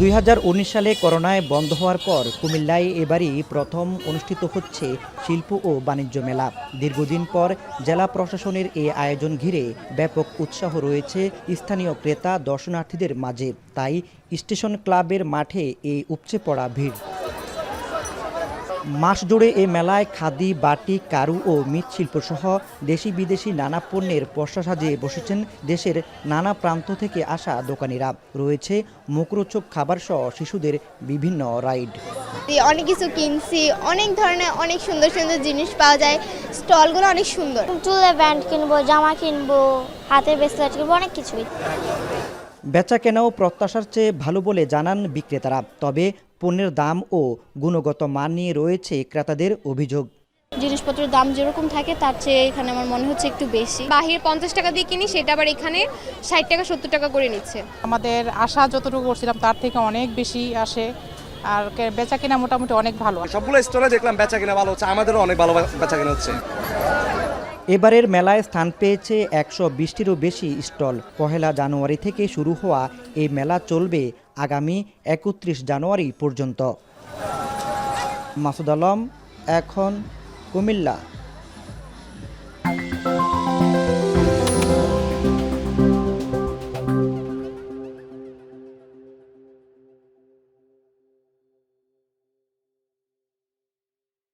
2019 সালে করোনায় বন্ধ হওয়ার পর কুমিল্লায় এবারই প্রথম অনুষ্ঠিত হচ্ছে শিল্প ও বাণিজ্য মেলা। দীর্ঘদিন পর জেলা প্রশাসনের এই আয়োজন ঘিরে ব্যাপক উৎসাহ রয়েছে স্থানীয় ক্রেতা দর্শনার্থীদের মাঝে। তাই স্টেশন ক্লাবের মাঠে এই উপচে পড়া ভিড়। মাস জুড়ে এ মেলায় খাদি, বাটিক, কারু ও মৃৎশিল্পসহ দেশি বিদেশি নানা পণ্যের পসরা সাজিয়ে বসেছেন দেশের নানা প্রান্ত থেকে আসা দোকানিরা। রয়েছে মুখরোচক খাবারসহ শিশুদের বিভিন্ন রাইড। অনেক কিছু কিনছি, অনেক ধরনের অনেক সুন্দর সুন্দর জিনিস পাওয়া যায়। স্টলগুলো অনেক সুন্দর। চুলের ব্যান্ড কিনবো, জামা কিনবো, হাতের ব্রেসলেট কিনবো, অনেক কিছুই। বেচা কেনাও প্রত্যাশার চেয়ে ভালো বলে জানান বিক্রেতারা। তবে পণ্যের দাম ও গুণগত মান নিয়ে রয়েছে ক্রেতাদের অভিযোগ। জিনিসপত্রের দাম যেরকম থাকে তার চেয়ে এখানে আমার মনে হচ্ছে একটু বেশি। বাহির 50 টাকা দিয়ে কিনি, সেটা আবার এখানে 60 টাকা 70 টাকা করে নিচ্ছে। আমাদের আশা যতটুকু করছিলাম তার থেকে অনেক বেশি আসে, আর বেচা কিনা মোটামুটি অনেক ভালো। সবগুলো স্টলে দেখলাম বেচা কিনা ভালো হচ্ছে, আমাদেরও অনেক ভালো বেচা কিনা হচ্ছে। এবারের মেলায় স্থান পেয়েছে 120টিরও বেশি স্টল। 1 জানুয়ারি থেকে শুরু হওয়া এই মেলা চলবে আগামী 31 জানুয়ারি পর্যন্ত। মাসুদ আলম, এখন কুমিল্লা।